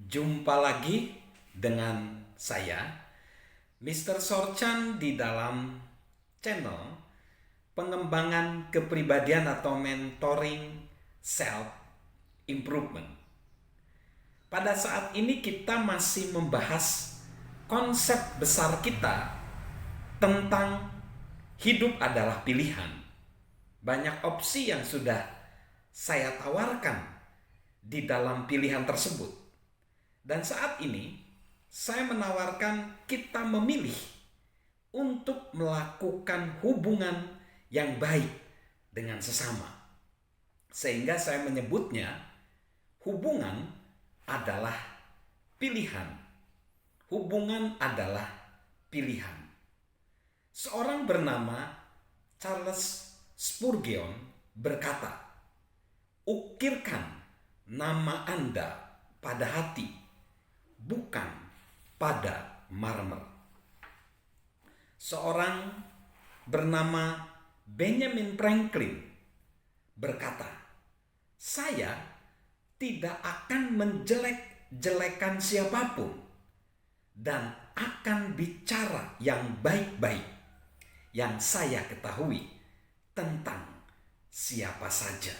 Jumpa lagi dengan saya, Mr. Sorchan, di dalam channel pengembangan kepribadian atau mentoring self improvement. Pada saat ini kita masih membahas konsep besar kita tentang hidup adalah pilihan. Banyak opsi yang sudah saya tawarkan di dalam pilihan tersebut. Dan saat ini saya menawarkan kita memilih untuk melakukan hubungan yang baik dengan sesama. Sehingga saya menyebutnya hubungan adalah pilihan. Hubungan adalah pilihan. Seorang bernama Charles Spurgeon berkata, "Ukirkan nama Anda pada hati, bukan pada marmer." Seorang bernama Benjamin Franklin berkata, "Saya tidak akan menjelek-jelekan siapapun dan akan bicara yang baik-baik yang saya ketahui tentang siapa saja."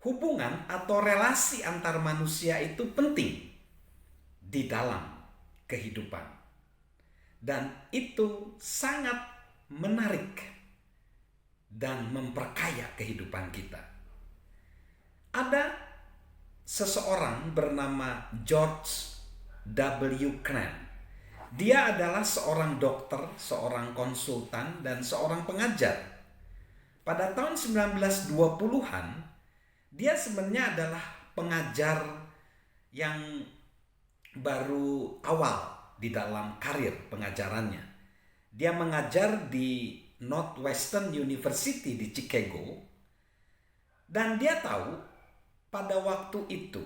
Hubungan atau relasi antar manusia itu penting di dalam kehidupan. Dan itu sangat menarik dan memperkaya kehidupan kita. Ada seseorang bernama George W. Crane. Dia adalah seorang dokter, seorang konsultan, dan seorang pengajar. Pada tahun 1920-an, dia sebenarnya adalah pengajar yang baru awal di dalam karir pengajarannya. Dia mengajar di Northwestern University di Chicago, dan dia tahu pada waktu itu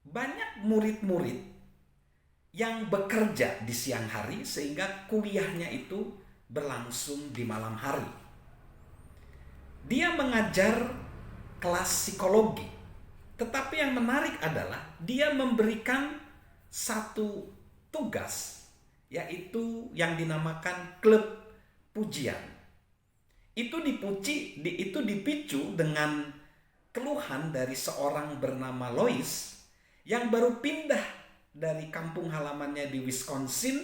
banyak murid-murid yang bekerja di siang hari sehingga kuliahnya itu berlangsung di malam hari. Dia mengajar kelas psikologi, tetapi yang menarik adalah dia memberikan satu tugas, yaitu yang dinamakan klub pujian. Itu dipicu dengan keluhan dari seorang bernama Lois yang baru pindah dari kampung halamannya di Wisconsin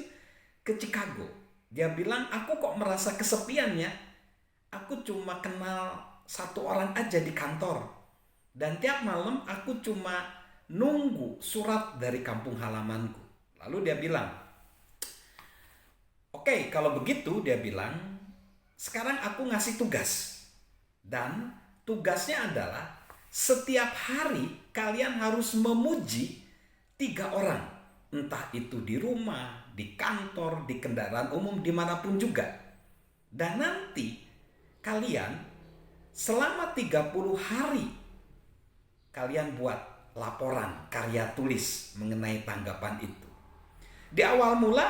ke Chicago. Dia bilang, "Aku kok merasa kesepian ya. Aku cuma kenal satu orang aja di kantor. Dan tiap malam aku cuma nunggu surat dari kampung halamanku." Lalu dia bilang, "Oke, kalau begitu," dia bilang, "sekarang aku ngasih tugas. Dan tugasnya adalah setiap hari kalian harus memuji 3 orang. Entah itu di rumah, di kantor, di kendaraan umum, dimanapun juga. Dan nanti kalian selama 30 hari kalian buat laporan karya tulis mengenai tanggapan itu." Di awal mula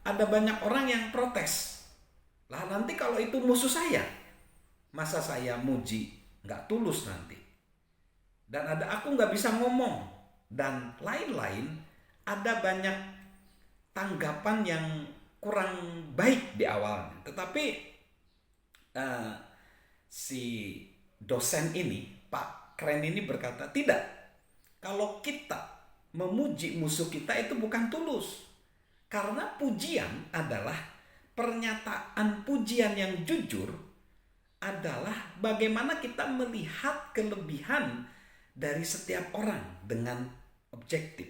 ada banyak orang yang protes. "Lah nanti kalau itu musuh saya, masa saya muji nggak tulus nanti? Dan ada aku nggak bisa ngomong." Dan lain-lain, ada banyak tanggapan yang kurang baik di awalnya. Tetapi si dosen ini, Pak Kren ini berkata, "Tidak, kalau kita memuji musuh kita itu bukan tulus. Karena pujian adalah pernyataan pujian yang jujur, adalah bagaimana kita melihat kelebihan dari setiap orang dengan objektif.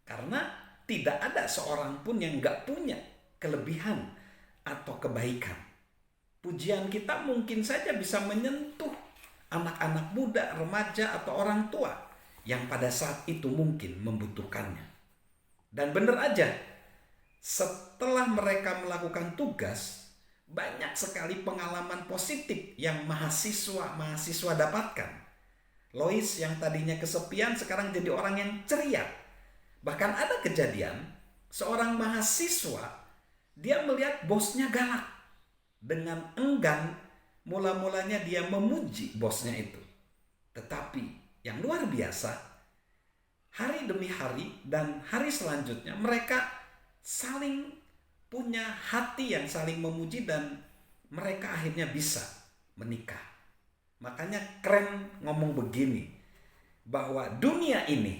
Karena tidak ada seorang pun yang gak punya kelebihan atau kebaikan. Pujian kita mungkin saja bisa menyentuh anak-anak muda, remaja, atau orang tua yang pada saat itu mungkin membutuhkannya." Dan benar aja, setelah mereka melakukan tugas, banyak sekali pengalaman positif yang mahasiswa dapatkan. Lois yang tadinya kesepian sekarang jadi orang yang ceria. Bahkan ada kejadian, seorang mahasiswa, dia melihat bosnya galak. Dengan enggan, mula-mulanya dia memuji bosnya itu. Tetapi yang luar biasa, hari demi hari dan hari selanjutnya mereka saling punya hati yang saling memuji dan mereka akhirnya bisa menikah. Makanya Kren ngomong begini, bahwa dunia ini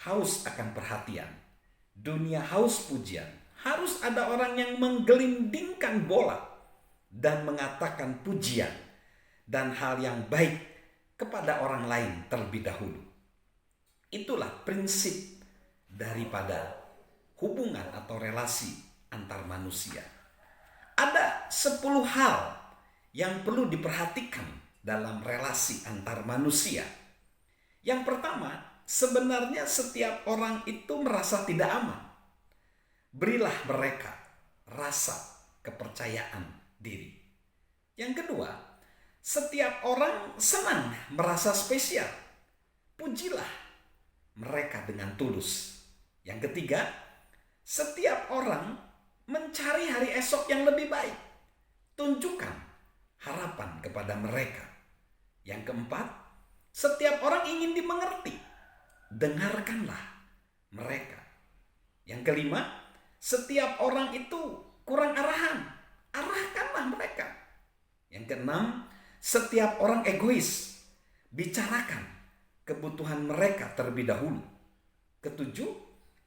haus akan perhatian, dunia haus pujian. Harus ada orang yang menggelindingkan bola dan mengatakan pujian dan hal yang baik kepada orang lain terlebih dahulu. Itulah prinsip daripada hubungan atau relasi antar manusia. Ada 10 hal yang perlu diperhatikan dalam relasi antar manusia. Yang pertama, sebenarnya setiap orang itu merasa tidak aman. Berilah mereka rasa kepercayaan diri. Yang kedua, setiap orang senang merasa spesial. Pujilah mereka dengan tulus. Yang ketiga, setiap orang mencari hari esok yang lebih baik. Tunjukkan harapan kepada mereka. Yang keempat, setiap orang ingin dimengerti. Dengarkanlah mereka. Yang kelima, setiap orang itu kurang arahan. Arahkanlah mereka. Yang keenam, setiap orang egois. Bicarakan kebutuhan mereka terlebih dahulu. Ketujuh,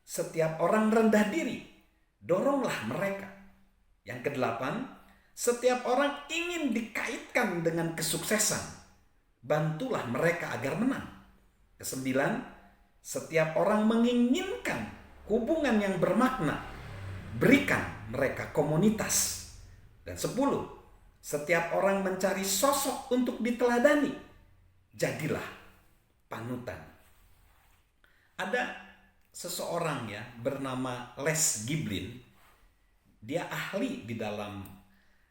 setiap orang rendah diri. Doronglah mereka. Yang kedelapan, setiap orang ingin dikaitkan dengan kesuksesan. Bantulah mereka agar menang. Kesembilan, setiap orang menginginkan hubungan yang bermakna. Berikan mereka komunitas. Dan 10, setiap orang mencari sosok untuk diteladani. Jadilah panutan. Ada seseorang ya bernama Les Giblin. Dia ahli di dalam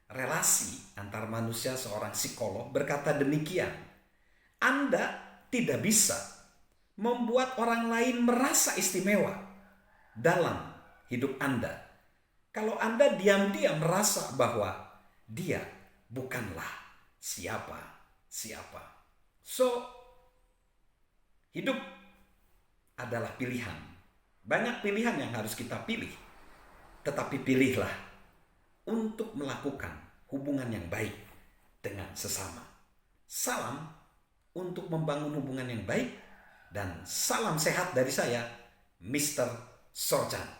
relasi antar manusia, seorang psikolog, berkata demikian. Anda tidak bisa membuat orang lain merasa istimewa dalam hidup Anda kalau Anda diam-diam merasa bahwa dia bukanlah siapa-siapa. So, hidup adalah pilihan. Banyak pilihan yang harus kita pilih. Tetapi pilihlah untuk melakukan hubungan yang baik dengan sesama. Salam untuk membangun hubungan yang baik dan salam sehat dari saya, Mr. Sorjan.